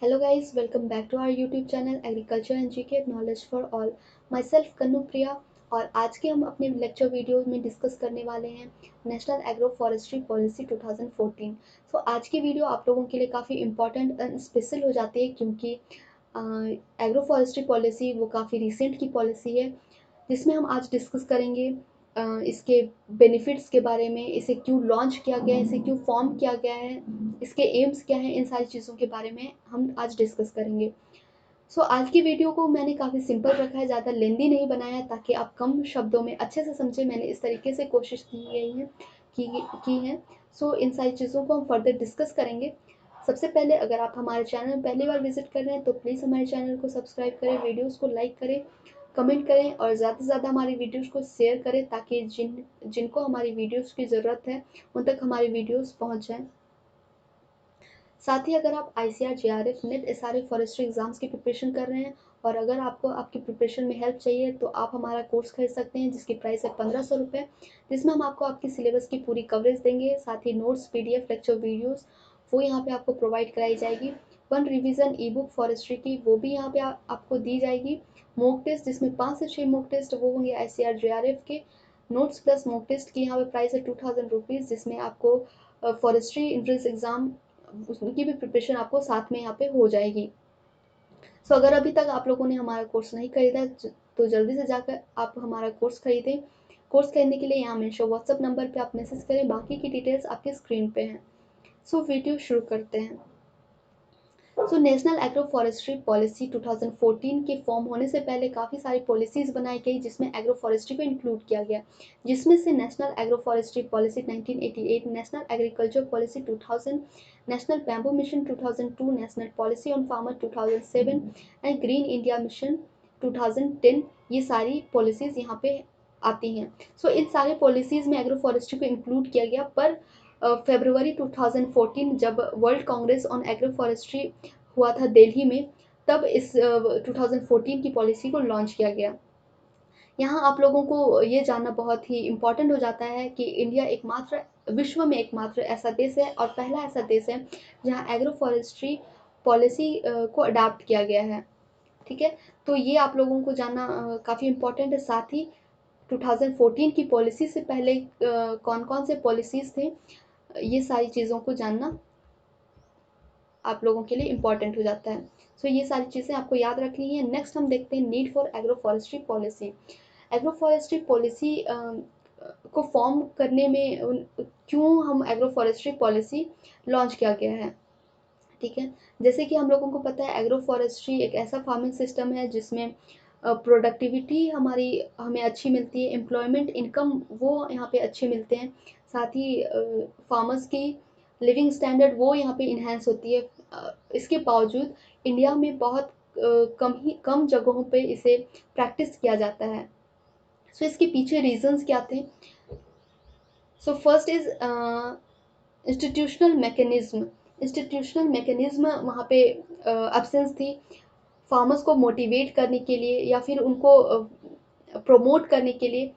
Hello guys, welcome back to our YouTube channel Agriculture and GK Knowledge for All. Myself कन्नू प्रिया और आज के हम अपने लेक्चर वीडियो में डिस्कस करने वाले हैं नेशनल एग्रो फॉरेस्ट्री पॉलिसी 2014। आज की वीडियो आप लोगों के लिए काफ़ी इम्पॉर्टेंट एंड स्पेशल हो जाती है क्योंकि एग्रो फॉरेस्ट्री पॉलिसी वो काफ़ी रिसेंट की पॉलिसी है जिसमें हम आज डिस्कस करेंगे इसके बेनिफिट्स के बारे में, इसे क्यों लॉन्च किया गया है, इसे क्यों फॉर्म किया गया है, इसके एम्स क्या हैं, इन सारी चीज़ों के बारे में हम आज डिस्कस करेंगे। आज की वीडियो को मैंने काफ़ी सिंपल रखा है, ज़्यादा लेंदी नहीं बनाया है ताकि आप कम शब्दों में अच्छे से समझें। मैंने इस तरीके से कोशिश की गई है की है। इन सारी चीज़ों को हम फर्दर डिस्कस करेंगे। सबसे पहले अगर आप हमारे चैनल में पहली बार विजिट कर रहे हैं तो प्लीज़ हमारे चैनल को सब्सक्राइब करें, वीडियोज़ को लाइक करें, कमेंट करें और ज़्यादा से ज़्यादा हमारी वीडियोज़ को शेयर करें ताकि जिनको हमारी वीडियोज़ की ज़रूरत है उन तक हमारी वीडियोज़ पहुँच जाएँ। साथ ही अगर आप ICAR, JRF, net, SRF forestry exams की प्रिपरेशन कर रहे हैं और अगर आपको आपकी प्रिपरेशन में हेल्प चाहिए तो आप हमारा कोर्स खरीद सकते हैं जिसकी प्राइस है 1500 रुपये, जिसमें हम आपको आपकी सिलेबस की पूरी कवरेज देंगे। साथ ही नोट्स, PDF, लेक्चर वीडियोज़ वो यहाँ पे आपको प्रोवाइड कराई जाएगी। 1 रिवीजन ई बुक फॉरेस्ट्री की वो भी यहाँ पे आपको दी जाएगी। मॉक टेस्ट जिसमें 5 से 6 मॉक टेस्ट वो होंगे ICAR, JRF के। नोट्स प्लस मॉक टेस्ट की यहाँ पे प्राइस है 2000 रुपीज़, जिसमें आपको फॉरेस्ट्री एंट्रेंस एग्ज़ाम उसकी भी प्रिपरेशन आपको साथ में यहाँ पे हो जाएगी। अगर अभी तक आप लोगों ने हमारा कोर्स नहीं खरीदा तो जल्दी से जाकर आप हमारा कोर्स खरीदें। कोर्स खरीदने के लिए यहाँ मेंशन व्हाट्सएप नंबर पे आप मैसेज करें, बाकी की डिटेल्स आपके स्क्रीन पे हैं। वीडियो शुरू करते हैं। नेशनल एग्रो फॉरेस्ट्री पॉलिसी 2014 के फॉर्म होने से पहले काफ़ी सारी पॉलिसीज़ बनाई गई जिसमें एग्रो फॉरेस्ट्री को इंक्लूड किया गया, जिसमें से national agro forestry policy 1988, national agriculture policy 2000, national bamboo mission 2002, national policy on farmer 2007 and green India mission 2010। ये सारी पॉलिसीज़ यहाँ पे आती हैं। इन सारे पॉलिसीज़ में एग्रो फॉरेस्ट्री को इंक्लूड किया गया, पर फरवरी 2014 जब world Congress on agro forestry हुआ था दिल्ली में, तब इस 2014 की पॉलिसी को लॉन्च किया गया। यहाँ आप लोगों को ये जानना बहुत ही इम्पोर्टेंट हो जाता है कि इंडिया एकमात्र विश्व में एकमात्र ऐसा देश है और पहला ऐसा देश है जहाँ एग्रो फॉरेस्ट्री पॉलिसी को अडाप्ट किया गया है। ठीक है, तो ये आप लोगों को जानना काफ़ी इम्पोर्टेंट है। साथ ही 2014 की पॉलिसी से पहले कौन कौन से पॉलिसीज़ थे, ये सारी चीज़ों को जानना आप लोगों के लिए इम्पॉर्टेंट हो जाता है। ये सारी चीज़ें आपको याद रखनी है। नेक्स्ट हम देखते हैं need for agro forestry policy. Agro forestry policy को फॉर्म करने में क्यों हम एग्रो फॉरेस्ट्री पॉलिसी लॉन्च किया गया है। ठीक है, जैसे कि हम लोगों को पता है एग्रो फॉरेस्ट्री एक ऐसा फार्मिंग सिस्टम है जिसमें प्रोडक्टिविटी हमें अच्छी मिलती है, एम्प्लॉयमेंट इनकम वो यहाँ पे अच्छे मिलते हैं। साथ ही फार्मर्स की लिविंग स्टैंडर्ड वो यहाँ पे इन्हेंस होती है। इसके बावजूद इंडिया में बहुत कम जगहों पे इसे प्रैक्टिस किया जाता है। इसके पीछे रीजंस क्या थे। First is institutional mechanism. Institutional mechanism वहाँ पे एब्सेंस थी। फार्मर्स को मोटिवेट करने के लिए या फिर उनको प्रमोट करने के लिए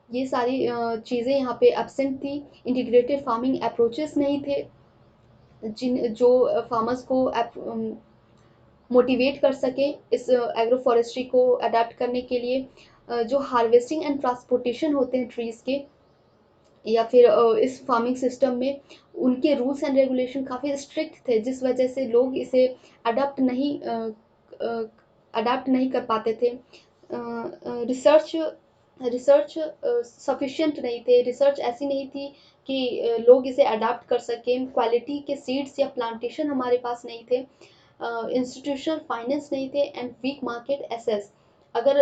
ये सारी चीज़ें यहाँ पे एब्सेंट थी। इंटीग्रेटेड फार्मिंग अप्रोचेस नहीं थे जो फार्मर्स को मोटिवेट कर सके इस एग्रो फॉरेस्ट्री को अडेप्ट करने के लिए। जो हार्वेस्टिंग एंड ट्रांसपोर्टेशन होते हैं ट्रीज़ के या फिर इस फार्मिंग सिस्टम में उनके रूल्स एंड रेगुलेशन काफ़ी स्ट्रिक्ट थे, जिस वजह से लोग इसे अडाप्ट नहीं कर पाते थे। रिसर्च रिसर्च सफिशिएंट नहीं थे, रिसर्च ऐसी नहीं थी कि लोग इसे अडाप्ट कर सकें। क्वालिटी के सीड्स या प्लांटेशन हमारे पास नहीं थे। इंस्टीट्यूशनल फाइनेंस नहीं थे एंड वीक मार्केट एसेस। अगर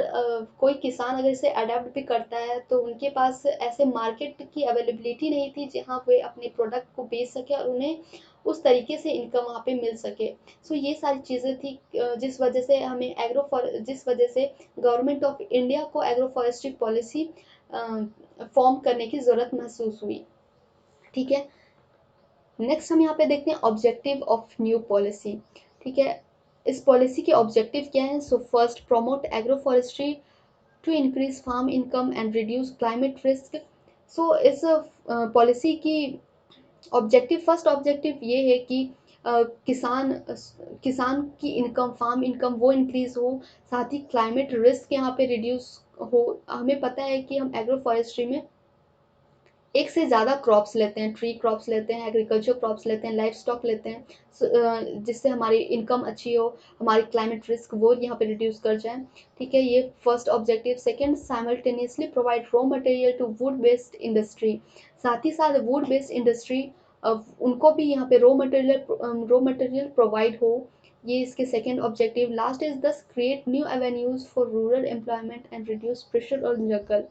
कोई किसान अगर इसे अडेप्ट भी करता है तो उनके पास ऐसे मार्केट की अवेलेबिलिटी नहीं थी जहाँ वे अपने प्रोडक्ट को बेच सके और उन्हें उस तरीके से इनकम वहाँ पे मिल सके। ये सारी चीज़ें थी जिस वजह से हमें जिस वजह से गवर्नमेंट ऑफ इंडिया को एग्रो फॉरेस्ट्री पॉलिसी फॉर्म करने की ज़रूरत महसूस हुई। ठीक है, नेक्स्ट हम यहाँ पे देखते हैं ऑब्जेक्टिव ऑफ न्यू पॉलिसी। ठीक है, इस पॉलिसी के ऑब्जेक्टिव क्या है। First, promote agro forestry to increase farm income and reduce climate risk. इस पॉलिसी की फर्स्ट ऑब्जेक्टिव ये है कि किसान की इनकम, फार्म इनकम वो इंक्रीज़ हो, साथ ही क्लाइमेट रिस्क यहाँ पे रिड्यूस हो। हमें पता है कि हम एग्रो फॉरेस्ट्री में एक से ज़्यादा क्रॉप्स लेते हैं, ट्री क्रॉप्स लेते हैं, एग्रीकल्चर क्रॉप्स लेते हैं, लाइफ स्टॉक लेते हैं, जिससे हमारी इनकम अच्छी हो, हमारी क्लाइमेट रिस्क वो यहाँ पे रिड्यूस कर जाए। ठीक है, ये first objective. Second, simultaneously provide raw material to wood based industry. साथ ही साथ वुड बेस्ड इंडस्ट्री, उनको भी यहाँ पे रॉ मटेरियल प्रोवाइड हो, ये इसके second objective. Last is this create new avenues for rural employment and reduce pressure on jungle.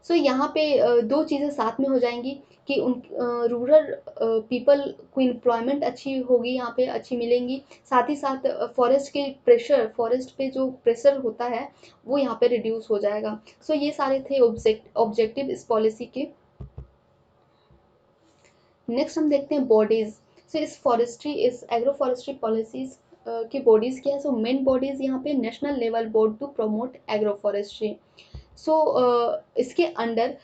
So यहाँ पे दो चीज़ें साथ में हो जाएंगी कि उन रूरल पीपल को एम्प्लॉयमेंट अच्छी होगी, यहाँ पे अच्छी मिलेंगी, साथ ही साथ फॉरेस्ट पे जो प्रेशर होता है वो यहाँ पे रिड्यूस हो जाएगा। सो ये सारे थे ऑब्जेक्टिव इस पॉलिसी के। नेक्स्ट हम देखते हैं बॉडीज। सो इस एग्रो फॉरेस्ट्री पॉलिसीज की बॉडीज क्या है। सो मेन बॉडीज यहाँ पे national level board to promote agro forestry. So इसके अंडर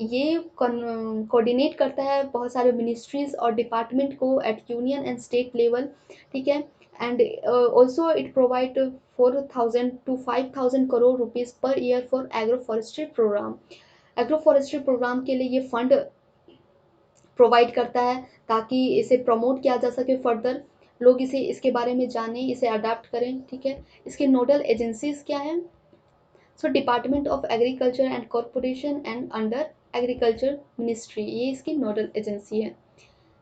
ये कोऑर्डिनेट करता है बहुत सारे मिनिस्ट्रीज और डिपार्टमेंट को at union and state level. ठीक है, and also it provide 4,000 to 5,000 crore rupees per year for agro forestry program. Agro forestry program के लिए ये फंड प्रोवाइड करता है ताकि इसे प्रमोट किया जा सके, फर्दर लोग इसके बारे में जानें, इसे अडाप्ट करें। ठीक है, इसके नोडल एजेंसीज क्या है। So department of agriculture and corporation and under agriculture ministry, ये इसकी नोडल एजेंसी है।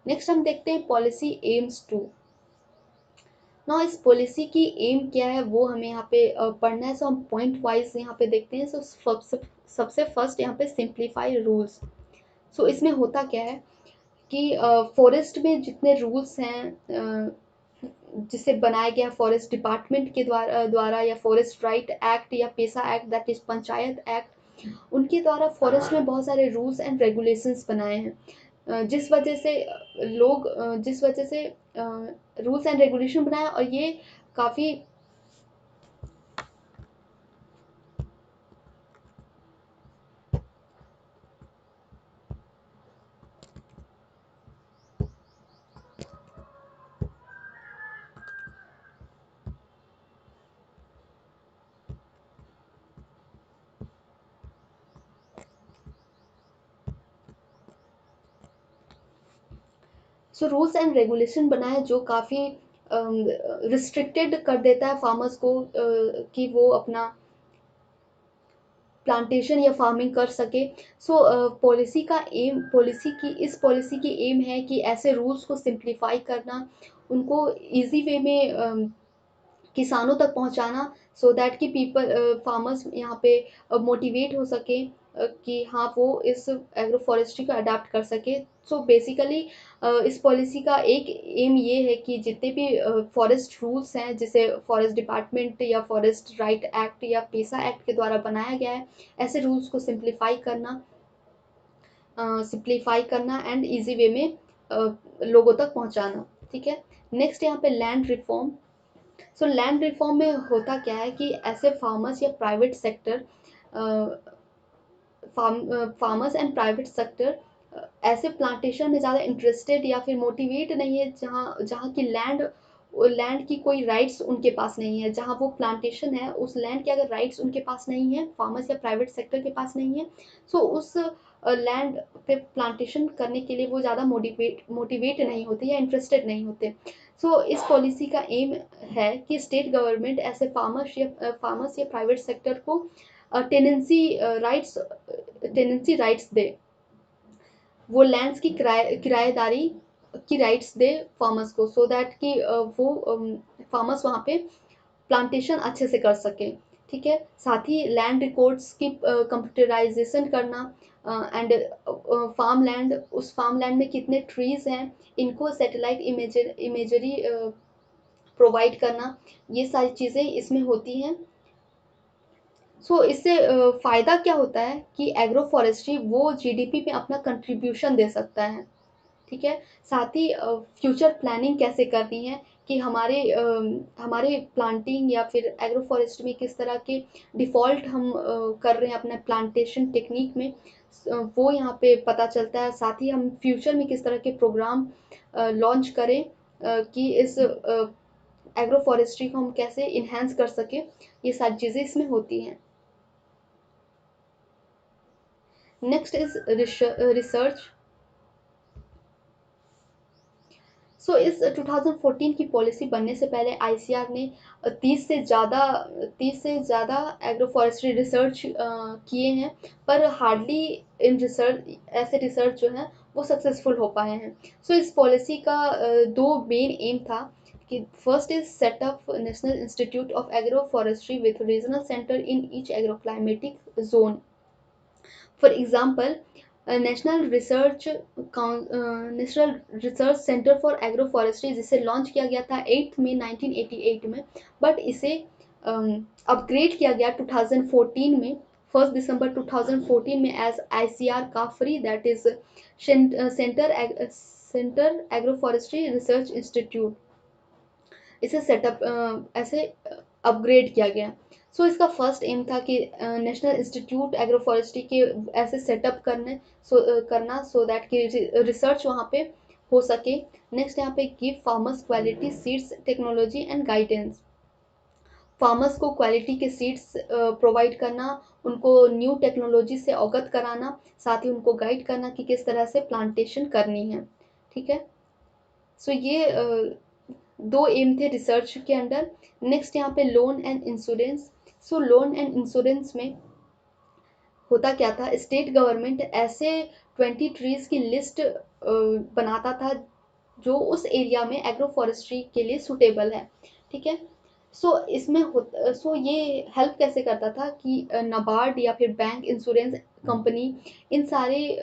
नेक्स्ट हम देखते हैं पॉलिसी एम्स टू। ना इस पॉलिसी की एम क्या है वो हमें यहाँ पे पढ़ना है। सो हम पॉइंट वाइज यहाँ पे देखते हैं। सो सबसे फर्स्ट यहाँ पे सिंप्लीफाई रूल्स। सो इसमें होता क्या है कि फॉरेस्ट में जितने रूल्स हैं जिसे बनाया गया फॉरेस्ट डिपार्टमेंट के द्वारा या फॉरेस्ट राइट एक्ट या PESA act, that is panchayat act, उनके द्वारा फॉरेस्ट में बहुत सारे रूल्स एंड रेगुलेशंस बनाए हैं, जिस वजह से रूल्स एंड रेगुलेशन बनाए, और ये काफ़ी रूल्स एंड रेगुलेशन बनाए जो काफ़ी रिस्ट्रिक्टेड कर देता है फार्मर्स को कि वो अपना प्लांटेशन या फार्मिंग कर सके। सो पॉलिसी की एम है कि ऐसे रूल्स को सिंप्लीफाई करना, उनको इजी वे में किसानों तक पहुंचाना, सो दैट कि फार्मर्स यहाँ पे मोटिवेट हो सके कि हाँ वो इस एग्रो फॉरेस्ट्री को अडाप्ट कर सके। सो बेसिकली इस पॉलिसी का एक एम ये है कि जितने भी फॉरेस्ट रूल्स हैं जिसे फॉरेस्ट डिपार्टमेंट या फॉरेस्ट राइट एक्ट या पेसा एक्ट के द्वारा बनाया गया है, ऐसे रूल्स को सिंप्लीफाई करना एंड इजी वे में लोगों तक पहुंचाना। ठीक है, नेक्स्ट यहाँ पे land reform. So land reform में होता क्या है कि ऐसे फार्मर्स एंड प्राइवेट सेक्टर ऐसे प्लांटेशन में ज़्यादा इंटरेस्टेड या फिर मोटिवेट नहीं है जहाँ जहाँ की लैंड की कोई राइट्स उनके पास नहीं है। जहाँ वो प्लांटेशन है उस लैंड के अगर राइट्स उनके पास नहीं है, फार्मर्स या प्राइवेट सेक्टर के पास नहीं है, सो उस लैंड पे प्लांटेशन करने के लिए वो ज़्यादा मोटिवेट नहीं होते या इंटरेस्टेड नहीं होते। सो इस पॉलिसी का एम है कि स्टेट गवर्नमेंट ऐसे फार्मर्स या प्राइवेट सेक्टर को टेनेंसी राइट्स दे, वो लैंड्स की किराएदारी की राइट्स दे फार्मर्स को, सो दैट कि वो फार्मर्स वहाँ पे प्लांटेशन अच्छे से कर सके। ठीक है, साथ ही लैंड रिकॉर्ड्स की कंप्यूटराइजेशन करना एंड फार्म लैंड में कितने ट्रीज हैं इनको सैटेलाइट इमेजरी प्रोवाइड करना, ये सारी चीज़ें इसमें होती हैं। सो इससे फ़ायदा क्या होता है कि एग्रो फॉरेस्ट्री वो जीडीपी में अपना कंट्रीब्यूशन दे सकता है। ठीक है, साथ ही फ्यूचर प्लानिंग कैसे करनी है कि हमारे प्लांटिंग या फिर एग्रो फॉरेस्ट में किस तरह के डिफ़ॉल्ट हम कर रहे हैं अपने प्लांटेशन टेक्निक में, वो यहाँ पे पता चलता है। साथ ही हम फ्यूचर में किस तरह के प्रोग्राम लॉन्च करें कि इस एग्रो फॉरेस्ट्री को हम कैसे इन्हेंस कर सकें, ये सारी चीज़ें इसमें होती हैं। Next is research. सो इस 2014 की पॉलिसी बनने से पहले आईसीआर ने 30 से ज़्यादा एग्रो फॉरेस्ट्री रिसर्च किए हैं, पर हार्डली इन रिसर्च ऐसे रिसर्च जो हैं वो सक्सेसफुल हो पाए हैं। सो इस पॉलिसी का दो मेन एम था कि first is setup national institute of agro forestry with regional centre in each agro climatic zone. For example national research centre for agro forestry, जिसे लॉन्च किया गया था 8 मई 1988 में, बट इसे अपग्रेड किया गया 2014 में, 1 दिसंबर 2014 में, as ICAR CAFRI, that is centre agro forestry research institute. इसे सेटअप ऐसे अपग्रेड किया गया। सो इसका फर्स्ट एम था कि नेशनल इंस्टीट्यूट एग्रो फॉरेस्ट्री के ऐसे सेटअप करना सो दैट कि रिसर्च वहाँ पे हो सके। नेक्स्ट यहाँ पे give farmers quality seeds technology and guidance. Farmers को क्वालिटी के सीड्स प्रोवाइड करना, उनको न्यू टेक्नोलॉजी से अवगत कराना, साथ ही उनको गाइड करना कि किस तरह से प्लांटेशन करनी है। ठीक है, सो ये दो एम थे रिसर्च के अंडर। नेक्स्ट यहाँ पे loan and insurance. So loan and insurance में होता क्या था, स्टेट गवर्नमेंट ऐसे 20 ट्रीज की लिस्ट बनाता था जो उस एरिया में एग्रो फॉरेस्ट्री के लिए सुटेबल है। ठीक है, सो ये हेल्प कैसे करता था कि नाबार्ड या फिर बैंक, इंश्योरेंस कंपनी, इन सारे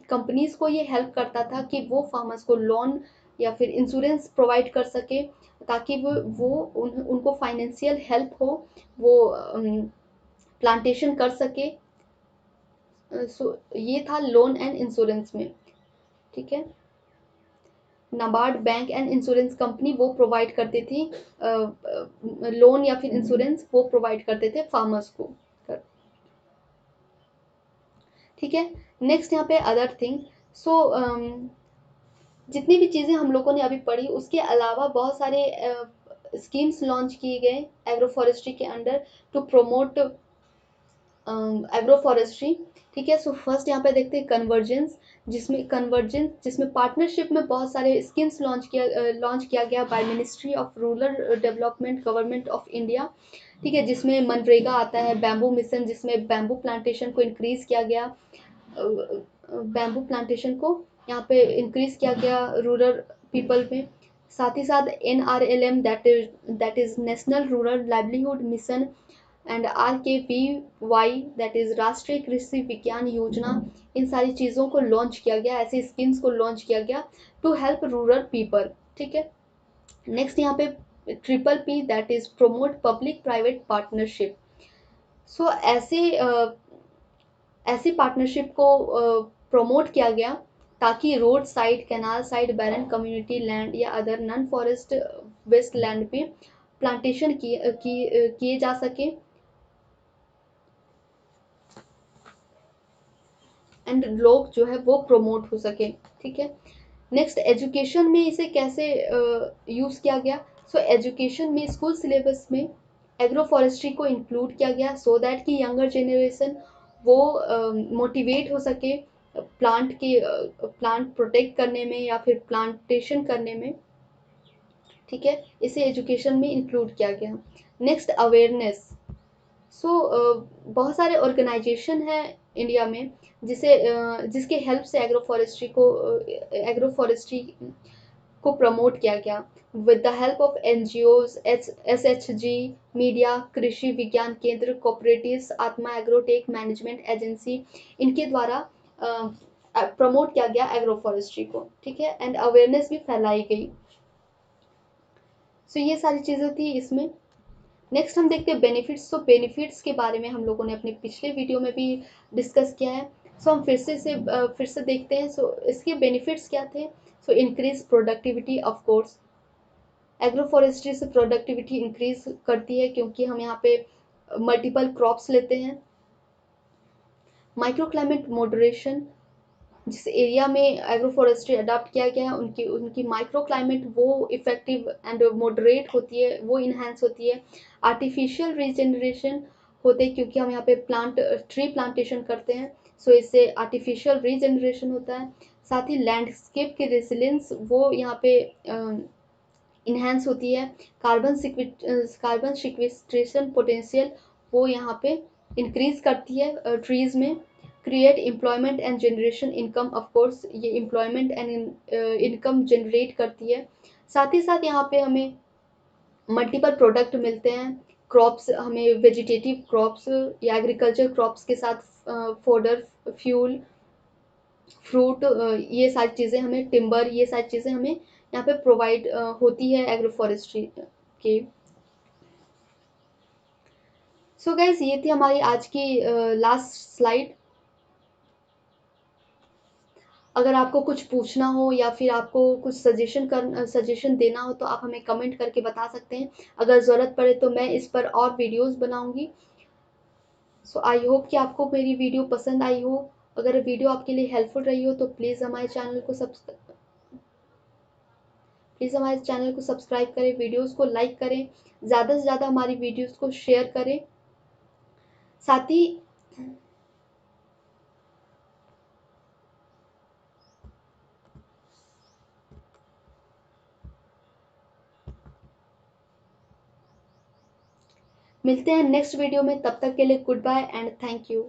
कंपनीज को ये हेल्प करता था कि वो फार्मर्स को लोन या फिर इंश्योरेंस प्रोवाइड कर सके, ताकि उनको फाइनेंशियल हेल्प हो, वो प्लांटेशन कर सके। सो ये था लोन एंड इंश्योरेंस में। ठीक है, NABARD bank and insurance company वो प्रोवाइड करती थी लोन या फिर इंश्योरेंस, वो प्रोवाइड करते थे फार्मर्स को। ठीक है, नेक्स्ट यहाँ पे अदर थिंग। सो जितनी भी चीज़ें हम लोगों ने अभी पढ़ी, उसके अलावा बहुत सारे स्कीम्स लॉन्च किए गए एग्रो फॉरेस्ट्री के under to promote agro forestry. ठीक है, सो फर्स्ट यहाँ पे देखते हैं कन्वर्जेंस, जिसमें पार्टनरशिप में बहुत सारे स्कीम्स लॉन्च किया गया by ministry of rural development, government of India. ठीक है, जिसमें मनरेगा आता है, बैम्बू मिशन जिसमें बैम्बू प्लांटेशन को इंक्रीज किया गया, बैम्बू प्लांटेशन को यहाँ पे इंक्रीज किया गया रूरल पीपल में। साथ ही साथ NRLM, that is national rural livelihood mission, and RKVY, that is राष्ट्रीय कृषि विज्ञान योजना, इन सारी चीज़ों को लॉन्च किया गया, ऐसी स्कीम्स को लॉन्च किया गया टू हेल्प रूरल पीपल। ठीक है, नेक्स्ट यहाँ पे PPP, that is promote public private partnership. So ऐसी पार्टनरशिप को प्रमोट किया गया ताकि road side, canal side, barren community land या other non forest waste land पे प्लांटेशन किए जा सके, एंड लोग जो है वो प्रमोट हो सके। ठीक है, नेक्स्ट एजुकेशन में इसे कैसे यूज़ किया गया। सो एजुकेशन में स्कूल सिलेबस में एग्रो फॉरेस्ट्री को इंक्लूड किया गया सो दैट कि यंगर जनरेशन वो मोटिवेट हो सके प्लांट प्रोटेक्ट करने में या फिर प्लांटेशन करने में। ठीक है, इसे एजुकेशन में इंक्लूड किया गया। Next awareness. सो बहुत सारे ऑर्गेनाइजेशन हैं इंडिया में जिसके हेल्प से एग्रो फॉरेस्ट्री को प्रमोट किया गया with the help of NGOs, SHG, media, कृषि विज्ञान केंद्र, कोऑपरेटिव्स, आत्मा एग्रोटेक मैनेजमेंट एजेंसी, इनके द्वारा प्रमोट किया गया एग्रो फॉरेस्ट्री को। ठीक है, एंड अवेयरनेस भी फैलाई गई। सो ये सारी चीज़ें थी इसमें। नेक्स्ट हम देखते हैं बेनिफिट्स। तो बेनिफिट्स के बारे में हम लोगों ने अपने पिछले वीडियो में भी डिस्कस किया है। सो हम फिर से देखते हैं। सो इसके बेनिफिट्स क्या थे। So increase productivity, of course agro forestry से प्रोडक्टिविटी इंक्रीज करती है क्योंकि हम यहाँ पे मल्टीपल क्रॉप्स लेते हैं। माइक्रो क्लाइमेट मॉडरेशन, जिस एरिया में एग्रो फॉरेस्ट्री अडॉप्ट किया गया है उनकी उनकी माइक्रो क्लाइमेट वो इफेक्टिव एंड मॉडरेट होती है, वो इन्हेंस होती है। आर्टिफिशियल रीजनरेशन होते हैं क्योंकि हम यहाँ पे ट्री प्लांटेशन करते हैं, सो इससे आर्टिफिशियल रीजनरेशन होता है। साथ ही लैंडस्केप की रेसिलेंस वो यहाँ पे इन्हेंस होती है। कार्बन सिक्विस्ट्रेशन पोटेंशियल वो यहाँ पे इंक्रीज करती है ट्रीज में। Create employment and generation income, of course ये एम्प्लॉयमेंट एंड इनकम जनरेट करती है। साथ ही साथ यहाँ पे हमें मल्टीपल प्रोडक्ट मिलते हैं। क्रॉप्स, हमें वेजिटेटिव क्रॉप्स या एग्रीकल्चर क्रॉप्स के साथ फोडर, फ्यूल, फ्रूट, ये सारी चीज़ें हमें, टिम्बर, ये सारी चीज़ें हमें यहाँ पे प्रोवाइड होती है एग्रो फॉरेस्ट्री के। सो गाइस, ये थी हमारी आज की लास्ट स्लाइड। अगर आपको कुछ पूछना हो या फिर आपको कुछ सजेशन देना हो तो आप हमें कमेंट करके बता सकते हैं। अगर ज़रूरत पड़े तो मैं इस पर और वीडियोस बनाऊंगी। सो आई होप कि आपको मेरी वीडियो पसंद आई हो। अगर वीडियो आपके लिए हेल्पफुल रही हो तो प्लीज़ हमारे चैनल को सब्सक्राइब करें, वीडियोस को लाइक करें, ज़्यादा से ज़्यादा हमारी वीडियोस को शेयर करें। साथ ही मिलते हैं नेक्स्ट वीडियो में, तब तक के लिए goodbye and thank you.